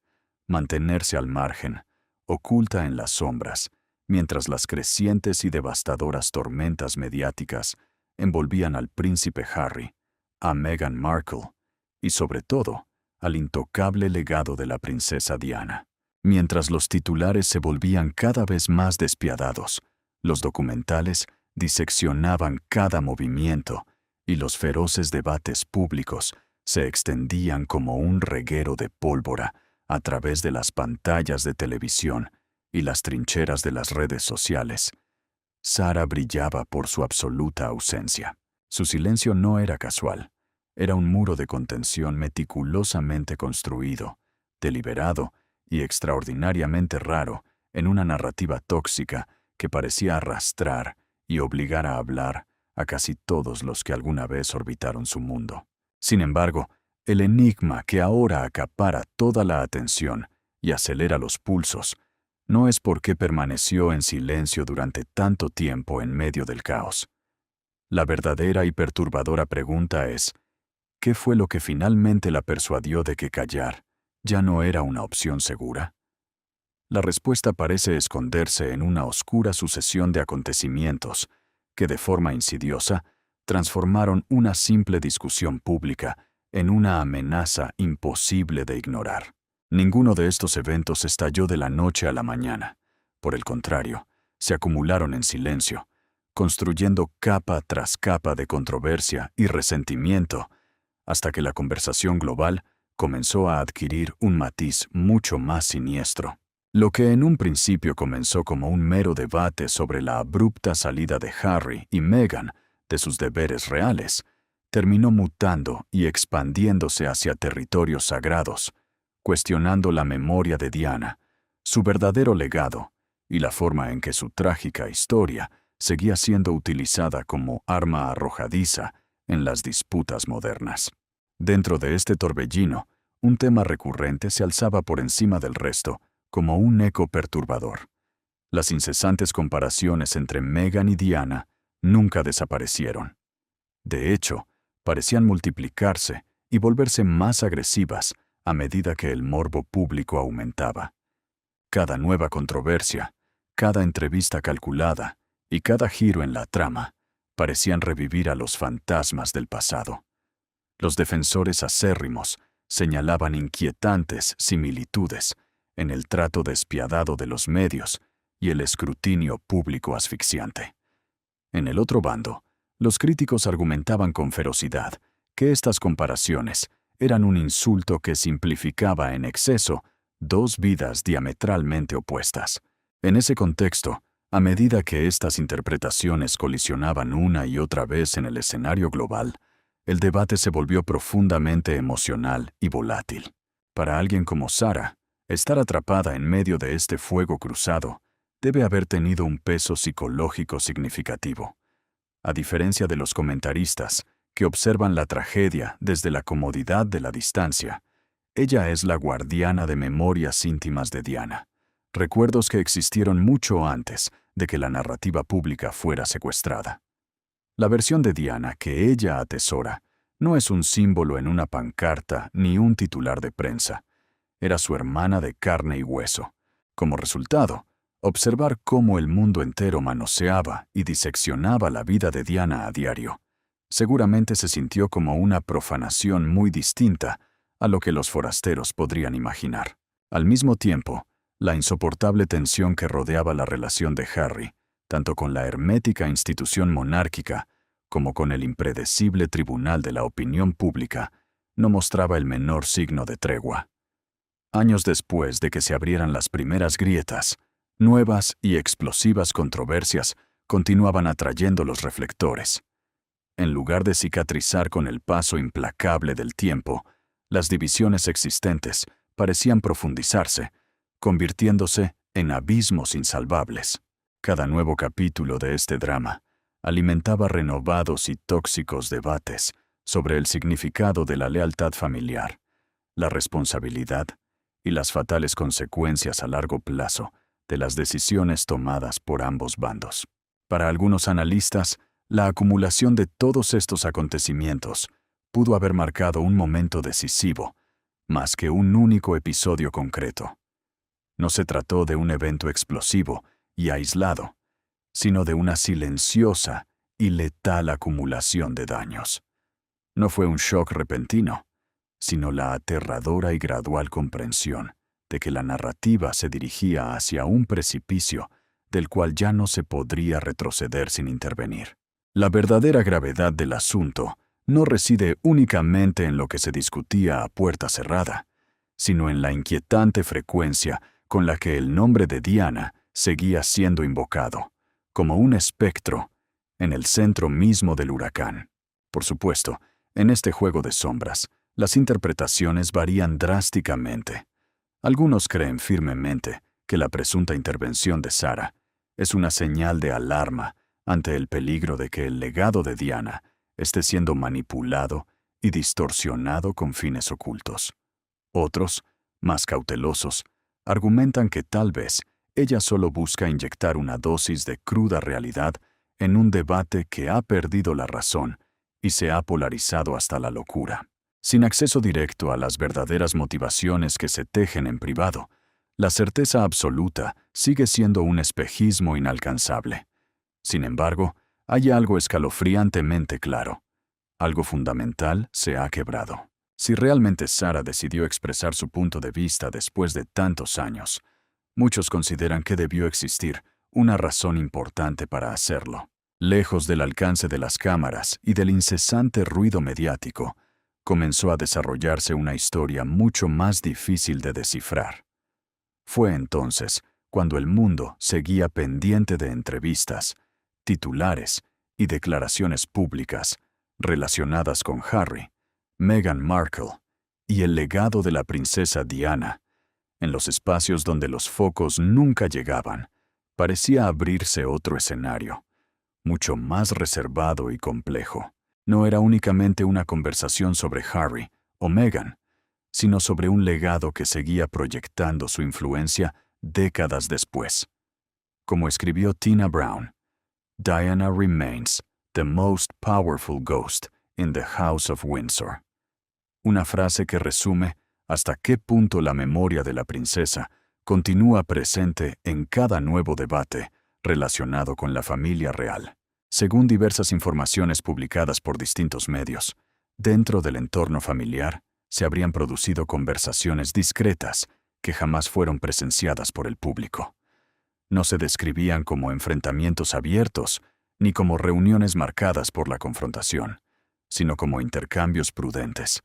mantenerse al margen, oculta en las sombras, mientras las crecientes y devastadoras tormentas mediáticas envolvían al príncipe Harry, a Meghan Markle y, sobre todo, al intocable legado de la princesa Diana. Mientras los titulares se volvían cada vez más despiadados, los documentales diseccionaban cada movimiento y los feroces debates públicos se extendían como un reguero de pólvora a través de las pantallas de televisión y las trincheras de las redes sociales. Sarah brillaba por su absoluta ausencia. Su silencio no era casual. Era un muro de contención meticulosamente construido, deliberado y extraordinariamente raro en una narrativa tóxica que parecía arrastrar y obligar a hablar a casi todos los que alguna vez orbitaron su mundo. Sin embargo, el enigma que ahora acapara toda la atención y acelera los pulsos no es por qué permaneció en silencio durante tanto tiempo en medio del caos. La verdadera y perturbadora pregunta es: ¿qué fue lo que finalmente la persuadió de que callar ya no era una opción segura? La respuesta parece esconderse en una oscura sucesión de acontecimientos que, de forma insidiosa, transformaron una simple discusión pública en una amenaza imposible de ignorar. Ninguno de estos eventos estalló de la noche a la mañana. Por el contrario, se acumularon en silencio, construyendo capa tras capa de controversia y resentimiento, hasta que la conversación global comenzó a adquirir un matiz mucho más siniestro. Lo que en un principio comenzó como un mero debate sobre la abrupta salida de Harry y Meghan de sus deberes reales, terminó mutando y expandiéndose hacia territorios sagrados, cuestionando la memoria de Diana, su verdadero legado y la forma en que su trágica historia seguía siendo utilizada como arma arrojadiza en las disputas modernas. Dentro de este torbellino, un tema recurrente se alzaba por encima del resto, como un eco perturbador. Las incesantes comparaciones entre Meghan y Diana nunca desaparecieron. De hecho, parecían multiplicarse y volverse más agresivas a medida que el morbo público aumentaba. Cada nueva controversia, cada entrevista calculada y cada giro en la trama parecían revivir a los fantasmas del pasado. Los defensores acérrimos señalaban inquietantes similitudes en el trato despiadado de los medios y el escrutinio público asfixiante. En el otro bando, los críticos argumentaban con ferocidad que estas comparaciones eran un insulto que simplificaba en exceso dos vidas diametralmente opuestas. En ese contexto, a medida que estas interpretaciones colisionaban una y otra vez en el escenario global, el debate se volvió profundamente emocional y volátil. Para alguien como Sarah, estar atrapada en medio de este fuego cruzado debe haber tenido un peso psicológico significativo. A diferencia de los comentaristas, que observan la tragedia desde la comodidad de la distancia, ella es la guardiana de memorias íntimas de Diana, recuerdos que existieron mucho antes de que la narrativa pública fuera secuestrada. La versión de Diana que ella atesora no es un símbolo en una pancarta ni un titular de prensa. Era su hermana de carne y hueso. Como resultado, observar cómo el mundo entero manoseaba y diseccionaba la vida de Diana a diario seguramente se sintió como una profanación muy distinta a lo que los forasteros podrían imaginar. Al mismo tiempo, la insoportable tensión que rodeaba la relación de Harry, tanto con la hermética institución monárquica como con el impredecible tribunal de la opinión pública, no mostraba el menor signo de tregua. Años después de que se abrieran las primeras grietas, nuevas y explosivas controversias continuaban atrayendo los reflectores. En lugar de cicatrizar con el paso implacable del tiempo, las divisiones existentes parecían profundizarse, convirtiéndose en abismos insalvables. Cada nuevo capítulo de este drama alimentaba renovados y tóxicos debates sobre el significado de la lealtad familiar, la responsabilidad y las fatales consecuencias a largo plazo de las decisiones tomadas por ambos bandos. Para algunos analistas, la acumulación de todos estos acontecimientos pudo haber marcado un momento decisivo, más que un único episodio concreto. No se trató de un evento explosivo y aislado, sino de una silenciosa y letal acumulación de daños. No fue un shock repentino, sino la aterradora y gradual comprensión de que la narrativa se dirigía hacia un precipicio del cual ya no se podría retroceder sin intervenir. La verdadera gravedad del asunto no reside únicamente en lo que se discutía a puerta cerrada, sino en la inquietante frecuencia con la que el nombre de Diana seguía siendo invocado, como un espectro, en el centro mismo del huracán. Por supuesto, en este juego de sombras, las interpretaciones varían drásticamente. Algunos creen firmemente que la presunta intervención de Sarah es una señal de alarma ante el peligro de que el legado de Diana esté siendo manipulado y distorsionado con fines ocultos. Otros, más cautelosos, argumentan que tal vez ella solo busca inyectar una dosis de cruda realidad en un debate que ha perdido la razón y se ha polarizado hasta la locura. Sin acceso directo a las verdaderas motivaciones que se tejen en privado, la certeza absoluta sigue siendo un espejismo inalcanzable. Sin embargo, hay algo escalofriantemente claro. Algo fundamental se ha quebrado. Si realmente Sarah decidió expresar su punto de vista después de tantos años, muchos consideran que debió existir una razón importante para hacerlo. Lejos del alcance de las cámaras y del incesante ruido mediático, comenzó a desarrollarse una historia mucho más difícil de descifrar. Fue entonces cuando el mundo seguía pendiente de entrevistas, titulares y declaraciones públicas relacionadas con Harry, Meghan Markle y el legado de la princesa Diana. En los espacios donde los focos nunca llegaban, parecía abrirse otro escenario, mucho más reservado y complejo. No era únicamente una conversación sobre Harry o Meghan, sino sobre un legado que seguía proyectando su influencia décadas después. Como escribió Tina Brown, Diana remains the most powerful ghost in the House of Windsor. Una frase que resume hasta qué punto la memoria de la princesa continúa presente en cada nuevo debate relacionado con la familia real. Según diversas informaciones publicadas por distintos medios, dentro del entorno familiar se habrían producido conversaciones discretas que jamás fueron presenciadas por el público. No se describían como enfrentamientos abiertos ni como reuniones marcadas por la confrontación, sino como intercambios prudentes,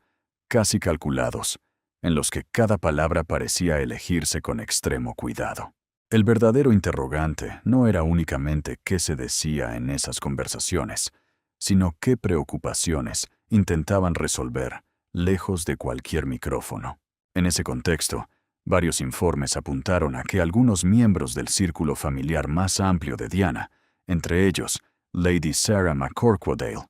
casi calculados, en los que cada palabra parecía elegirse con extremo cuidado. El verdadero interrogante no era únicamente qué se decía en esas conversaciones, sino qué preocupaciones intentaban resolver lejos de cualquier micrófono. En ese contexto, varios informes apuntaron a que algunos miembros del círculo familiar más amplio de Diana, entre ellos Lady Sarah McCorquodale,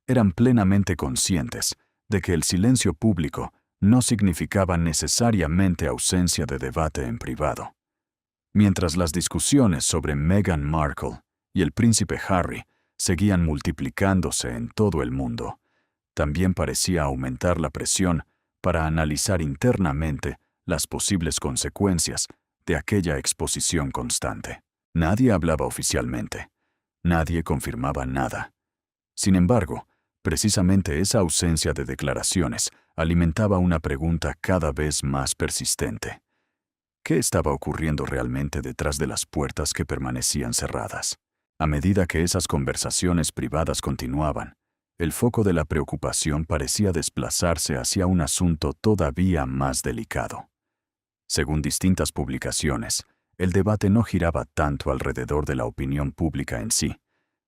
eran plenamente conscientes de que el silencio público no significaba necesariamente ausencia de debate en privado. Mientras las discusiones sobre Meghan Markle y el príncipe Harry seguían multiplicándose en todo el mundo, también parecía aumentar la presión para analizar internamente las posibles consecuencias de aquella exposición constante. Nadie hablaba oficialmente. Nadie confirmaba nada. Sin embargo, precisamente esa ausencia de declaraciones alimentaba una pregunta cada vez más persistente. ¿Qué estaba ocurriendo realmente detrás de las puertas que permanecían cerradas? A medida que esas conversaciones privadas continuaban, el foco de la preocupación parecía desplazarse hacia un asunto todavía más delicado. Según distintas publicaciones, el debate no giraba tanto alrededor de la opinión pública en sí,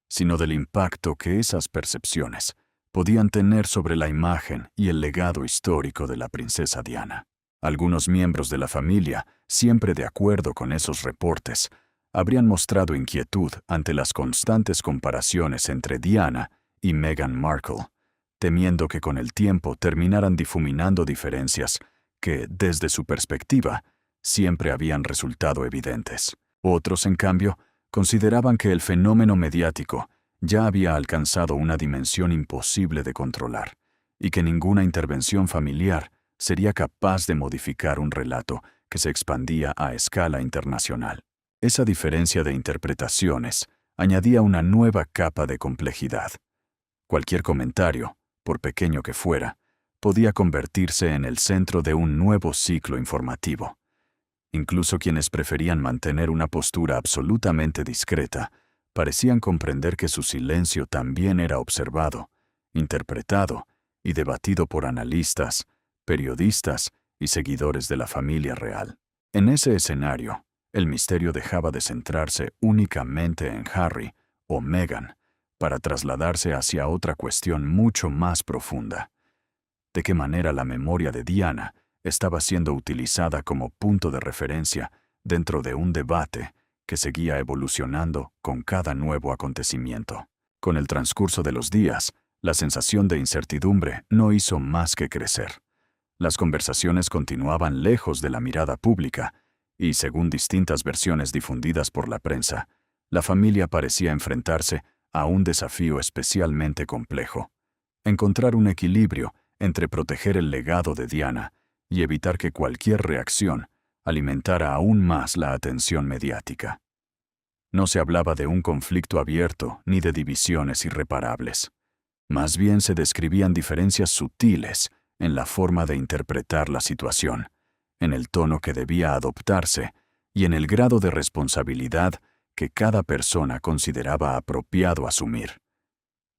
sino del impacto que esas percepciones podían tener sobre la imagen y el legado histórico de la princesa Diana. Algunos miembros de la familia siempre de acuerdo con esos reportes, habrían mostrado inquietud ante las constantes comparaciones entre Diana y Meghan Markle, temiendo que con el tiempo terminaran difuminando diferencias que, desde su perspectiva, siempre habían resultado evidentes. Otros, en cambio, consideraban que el fenómeno mediático ya había alcanzado una dimensión imposible de controlar, y que ninguna intervención familiar sería capaz de modificar un relato que se expandía a escala internacional. Esa diferencia de interpretaciones añadía una nueva capa de complejidad. Cualquier comentario, por pequeño que fuera, podía convertirse en el centro de un nuevo ciclo informativo. Incluso quienes preferían mantener una postura absolutamente discreta, parecían comprender que su silencio también era observado, interpretado y debatido por analistas, periodistas y seguidores de la familia real. En ese escenario, el misterio dejaba de centrarse únicamente en Harry o Meghan para trasladarse hacia otra cuestión mucho más profunda. ¿De qué manera la memoria de Diana estaba siendo utilizada como punto de referencia dentro de un debate que seguía evolucionando con cada nuevo acontecimiento? Con el transcurso de los días, la sensación de incertidumbre no hizo más que crecer. Las conversaciones continuaban lejos de la mirada pública y, según distintas versiones difundidas por la prensa, la familia parecía enfrentarse a un desafío especialmente complejo: encontrar un equilibrio entre proteger el legado de Diana y evitar que cualquier reacción alimentara aún más la atención mediática. No se hablaba de un conflicto abierto ni de divisiones irreparables. Más bien se describían diferencias sutiles en la forma de interpretar la situación, en el tono que debía adoptarse y en el grado de responsabilidad que cada persona consideraba apropiado asumir.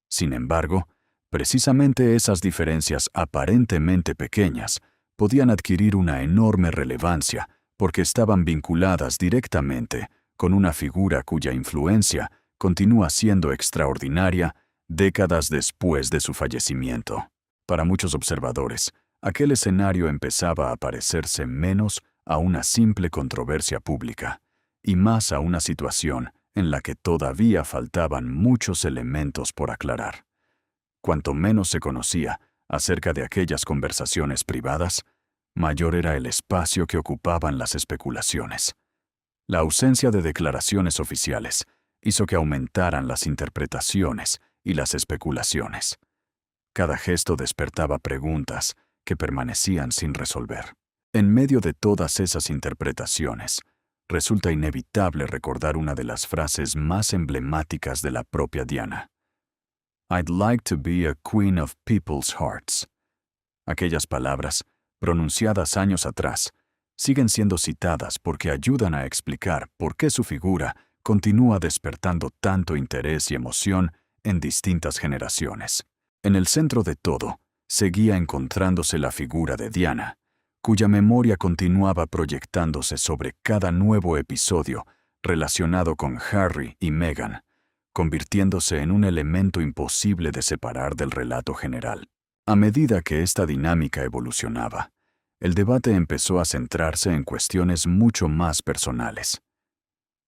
Sin embargo, precisamente esas diferencias aparentemente pequeñas podían adquirir una enorme relevancia porque estaban vinculadas directamente con una figura cuya influencia continúa siendo extraordinaria décadas después de su fallecimiento. Para muchos observadores, aquel escenario empezaba a parecerse menos a una simple controversia pública y más a una situación en la que todavía faltaban muchos elementos por aclarar. Cuanto menos se conocía acerca de aquellas conversaciones privadas, mayor era el espacio que ocupaban las especulaciones. La ausencia de declaraciones oficiales hizo que aumentaran las interpretaciones y las especulaciones. Cada gesto despertaba preguntas que permanecían sin resolver. En medio de todas esas interpretaciones, resulta inevitable recordar una de las frases más emblemáticas de la propia Diana: "I'd like to be a queen of people's hearts". Aquellas palabras, pronunciadas años atrás, siguen siendo citadas porque ayudan a explicar por qué su figura continúa despertando tanto interés y emoción en distintas generaciones. En el centro de todo, seguía encontrándose la figura de Diana, cuya memoria continuaba proyectándose sobre cada nuevo episodio relacionado con Harry y Meghan, convirtiéndose en un elemento imposible de separar del relato general. A medida que esta dinámica evolucionaba, el debate empezó a centrarse en cuestiones mucho más personales.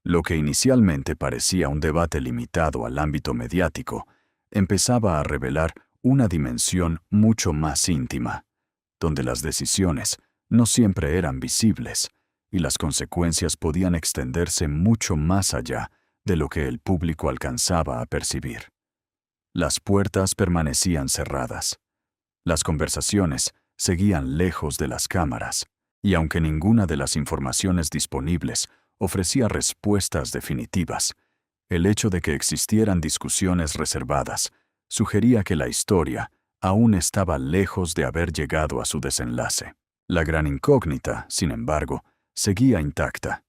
Lo que inicialmente parecía un debate limitado al ámbito mediático, empezaba a revelar una dimensión mucho más íntima, donde las decisiones no siempre eran visibles y las consecuencias podían extenderse mucho más allá de lo que el público alcanzaba a percibir. Las puertas permanecían cerradas. Las conversaciones seguían lejos de las cámaras, y aunque ninguna de las informaciones disponibles ofrecía respuestas definitivas, el hecho de que existieran discusiones reservadas sugería que la historia aún estaba lejos de haber llegado a su desenlace. La gran incógnita, sin embargo, seguía intacta.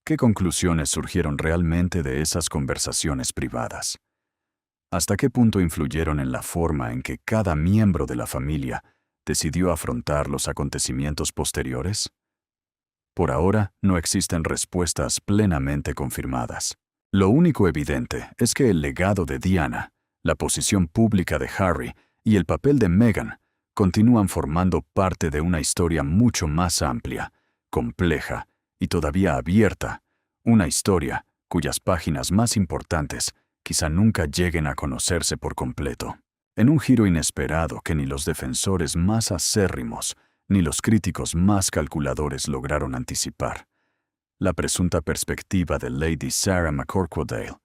¿Qué conclusiones surgieron realmente de esas conversaciones privadas? ¿Hasta qué punto influyeron en la forma en que cada miembro de la familia decidió afrontar los acontecimientos posteriores? Por ahora, no existen respuestas plenamente confirmadas. Lo único evidente es que el legado de Diana, la posición pública de Harry y el papel de Meghan continúan formando parte de una historia mucho más amplia, compleja y todavía abierta, una historia cuyas páginas más importantes quizá nunca lleguen a conocerse por completo. En un giro inesperado que ni los defensores más acérrimos ni los críticos más calculadores lograron anticipar, la presunta perspectiva de Lady Sarah McCorquodale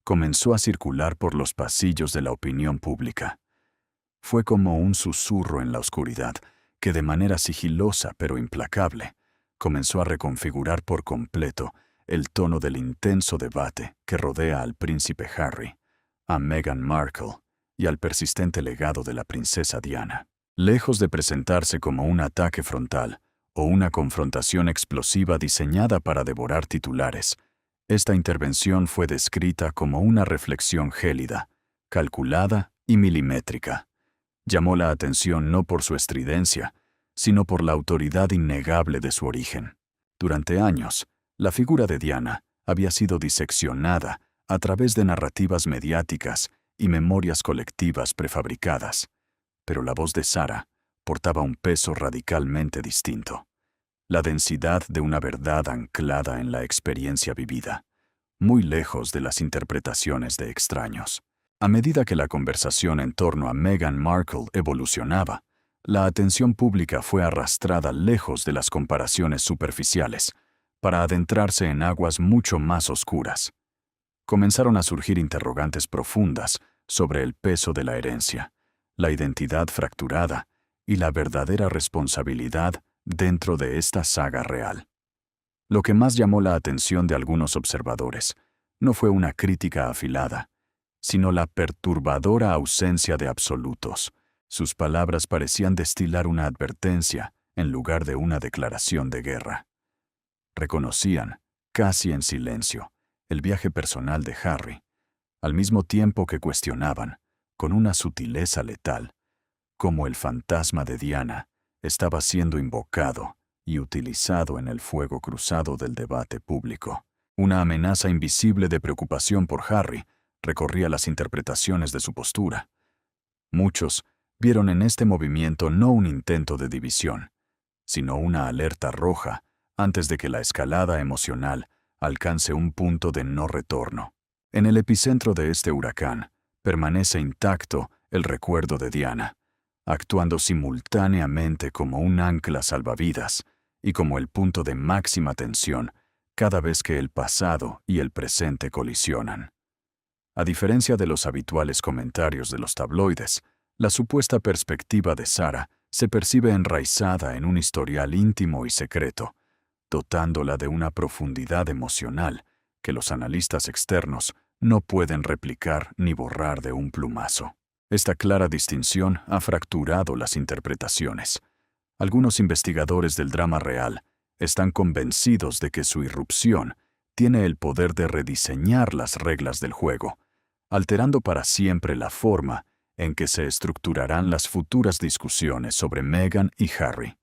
comenzó a circular por los pasillos de la opinión pública. Fue como un susurro en la oscuridad que de manera sigilosa pero implacable comenzó a reconfigurar por completo el tono del intenso debate que rodea al príncipe Harry, a Meghan Markle y al persistente legado de la princesa Diana. Lejos de presentarse como un ataque frontal o una confrontación explosiva diseñada para devorar titulares, esta intervención fue descrita como una reflexión gélida, calculada y milimétrica. Llamó la atención no por su estridencia, sino por la autoridad innegable de su origen. Durante años, la figura de Diana había sido diseccionada a través de narrativas mediáticas y memorias colectivas prefabricadas, pero la voz de Sarah portaba un peso radicalmente distinto. La densidad de una verdad anclada en la experiencia vivida, muy lejos de las interpretaciones de extraños. A medida que la conversación en torno a Meghan Markle evolucionaba, la atención pública fue arrastrada lejos de las comparaciones superficiales, para adentrarse en aguas mucho más oscuras. Comenzaron a surgir interrogantes profundas sobre el peso de la herencia, la identidad fracturada y la verdadera responsabilidad dentro de esta saga real. Lo que más llamó la atención de algunos observadores no fue una crítica afilada, sino la perturbadora ausencia de absolutos. Sus palabras parecían destilar una advertencia en lugar de una declaración de guerra. Reconocían, casi en silencio, el viaje personal de Harry, al mismo tiempo que cuestionaban, con una sutileza letal, cómo el fantasma de Diana estaba siendo invocado y utilizado en el fuego cruzado del debate público. Una amenaza invisible de preocupación por Harry recorría las interpretaciones de su postura. Muchos vieron en este movimiento no un intento de división, sino una alerta roja antes de que la escalada emocional alcance un punto de no retorno. En el epicentro de este huracán permanece intacto el recuerdo de Diana, actuando simultáneamente como un ancla salvavidas y como el punto de máxima tensión cada vez que el pasado y el presente colisionan. A diferencia de los habituales comentarios de los tabloides, la supuesta perspectiva de Sarah se percibe enraizada en un historial íntimo y secreto, dotándola de una profundidad emocional que los analistas externos no pueden replicar ni borrar de un plumazo. Esta clara distinción ha fracturado las interpretaciones. Algunos investigadores del drama real están convencidos de que su irrupción tiene el poder de rediseñar las reglas del juego, alterando para siempre la forma en que se estructurarán las futuras discusiones sobre Meghan y Harry.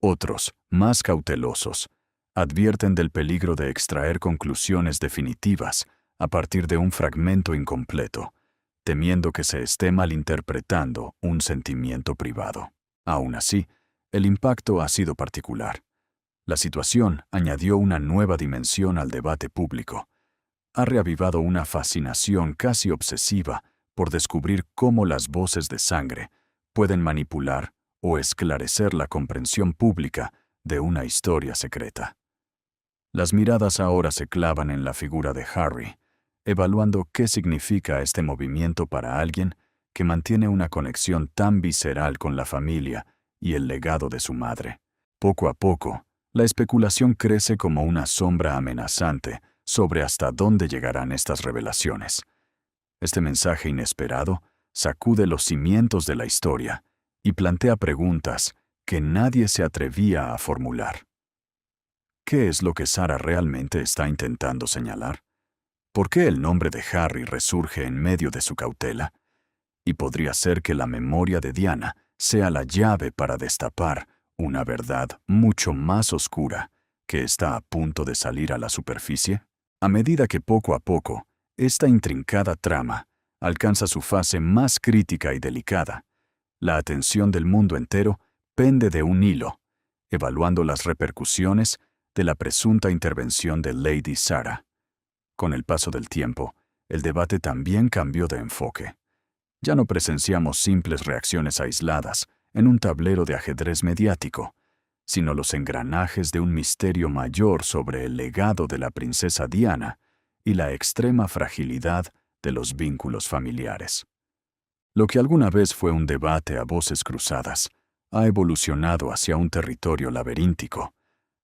Otros, más cautelosos, advierten del peligro de extraer conclusiones definitivas a partir de un fragmento incompleto, temiendo que se esté malinterpretando un sentimiento privado. Aún así, el impacto ha sido particular. La situación añadió una nueva dimensión al debate público. Ha reavivado una fascinación casi obsesiva por descubrir cómo las voces de sangre pueden manipular o esclarecer la comprensión pública de una historia secreta. Las miradas ahora se clavan en la figura de Harry, evaluando qué significa este movimiento para alguien que mantiene una conexión tan visceral con la familia y el legado de su madre. Poco a poco, la especulación crece como una sombra amenazante sobre hasta dónde llegarán estas revelaciones. Este mensaje inesperado sacude los cimientos de la historia y plantea preguntas que nadie se atrevía a formular. ¿Qué es lo que Sarah realmente está intentando señalar? ¿Por qué el nombre de Harry resurge en medio de su cautela? Y podría ser que la memoria de Diana sea la llave para destapar una verdad mucho más oscura que está a punto de salir a la superficie. A medida que poco a poco esta intrincada trama alcanza su fase más crítica y delicada, la atención del mundo entero pende de un hilo, evaluando las repercusiones de la presunta intervención de Lady Sarah. Con el paso del tiempo, el debate también cambió de enfoque. Ya no presenciamos simples reacciones aisladas en un tablero de ajedrez mediático, sino los engranajes de un misterio mayor sobre el legado de la princesa Diana y la extrema fragilidad de los vínculos familiares. Lo que alguna vez fue un debate a voces cruzadas ha evolucionado hacia un territorio laberíntico,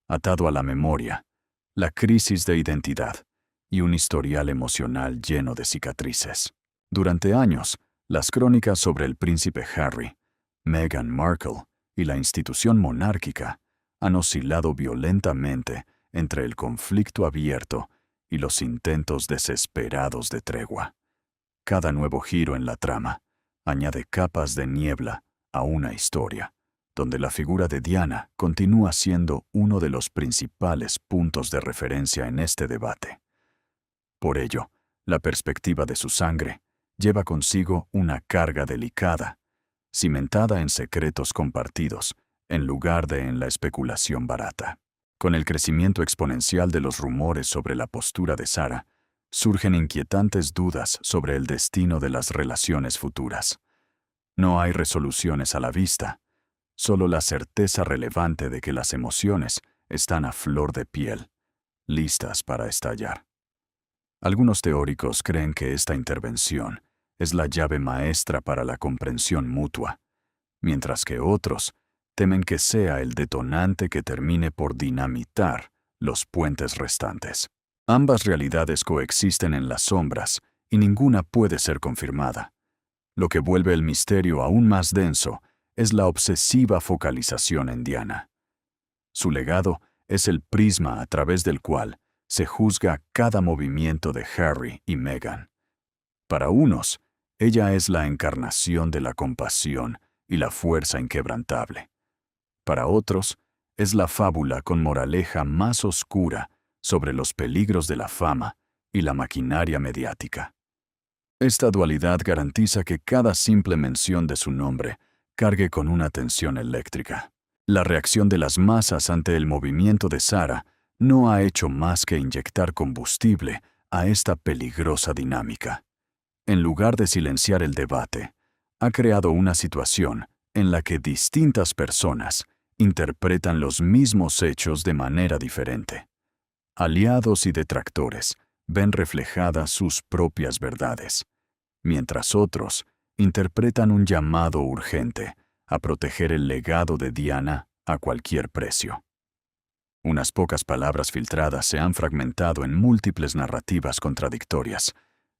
atado a la memoria, la crisis de identidad y un historial emocional lleno de cicatrices. Durante años, las crónicas sobre el príncipe Harry, Meghan Markle y la institución monárquica han oscilado violentamente entre el conflicto abierto y los intentos desesperados de tregua. Cada nuevo giro en la trama añade capas de niebla a una historia, donde la figura de Diana continúa siendo uno de los principales puntos de referencia en este debate. Por ello, la perspectiva de su sangre lleva consigo una carga delicada, cimentada en secretos compartidos, en lugar de en la especulación barata. Con el crecimiento exponencial de los rumores sobre la postura de Sarah, surgen inquietantes dudas sobre el destino de las relaciones futuras. No hay resoluciones a la vista, solo la certeza relevante de que las emociones están a flor de piel, listas para estallar. Algunos teóricos creen que esta intervención es la llave maestra para la comprensión mutua, mientras que otros temen que sea el detonante que termine por dinamitar los puentes restantes. Ambas realidades coexisten en las sombras y ninguna puede ser confirmada. Lo que vuelve el misterio aún más denso es la obsesiva focalización en Diana. Su legado es el prisma a través del cual se juzga cada movimiento de Harry y Meghan. Para unos, ella es la encarnación de la compasión y la fuerza inquebrantable. Para otros, es la fábula con moraleja más oscura sobre los peligros de la fama y la maquinaria mediática. Esta dualidad garantiza que cada simple mención de su nombre cargue con una tensión eléctrica. La reacción de las masas ante el movimiento de Sarah no ha hecho más que inyectar combustible a esta peligrosa dinámica. En lugar de silenciar el debate, ha creado una situación en la que distintas personas interpretan los mismos hechos de manera diferente. Aliados y detractores ven reflejadas sus propias verdades, mientras otros interpretan un llamado urgente a proteger el legado de Diana a cualquier precio. Unas pocas palabras filtradas se han fragmentado en múltiples narrativas contradictorias,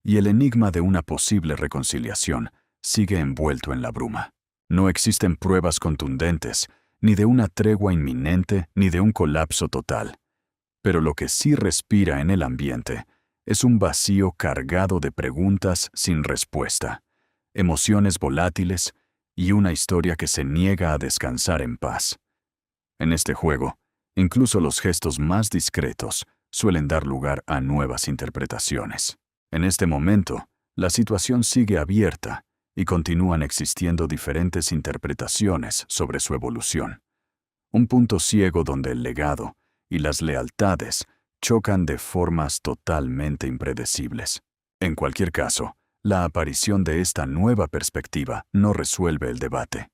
y el enigma de una posible reconciliación sigue envuelto en la bruma. No existen pruebas contundentes, ni de una tregua inminente, ni de un colapso total. Pero lo que sí respira en el ambiente es un vacío cargado de preguntas sin respuesta, emociones volátiles y una historia que se niega a descansar en paz. En este juego, incluso los gestos más discretos suelen dar lugar a nuevas interpretaciones. En este momento, la situación sigue abierta y continúan existiendo diferentes interpretaciones sobre su evolución. Un punto ciego donde el legado y las lealtades chocan de formas totalmente impredecibles. En cualquier caso, la aparición de esta nueva perspectiva no resuelve el debate.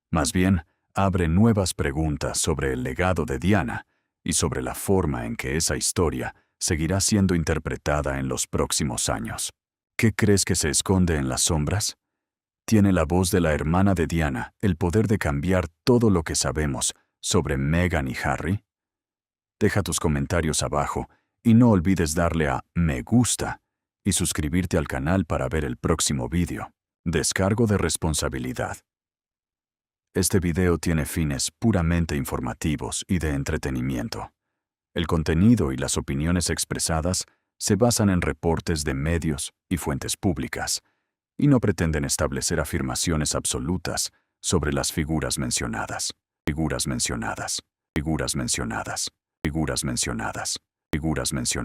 Más bien, abre nuevas preguntas sobre el legado de Diana y sobre la forma en que esa historia seguirá siendo interpretada en los próximos años. ¿Qué crees que se esconde en las sombras? ¿Tiene la voz de la hermana de Diana el poder de cambiar todo lo que sabemos sobre Meghan y Harry? Deja tus comentarios abajo y no olvides darle a me gusta y suscribirte al canal para ver el próximo vídeo. Descargo de responsabilidad. Este video tiene fines puramente informativos y de entretenimiento. El contenido y las opiniones expresadas se basan en reportes de medios y fuentes públicas, y no pretenden establecer afirmaciones absolutas sobre las figuras mencionadas. Figuras mencionadas. Figuras mencionadas. Figuras mencionadas. Figuras mencionadas.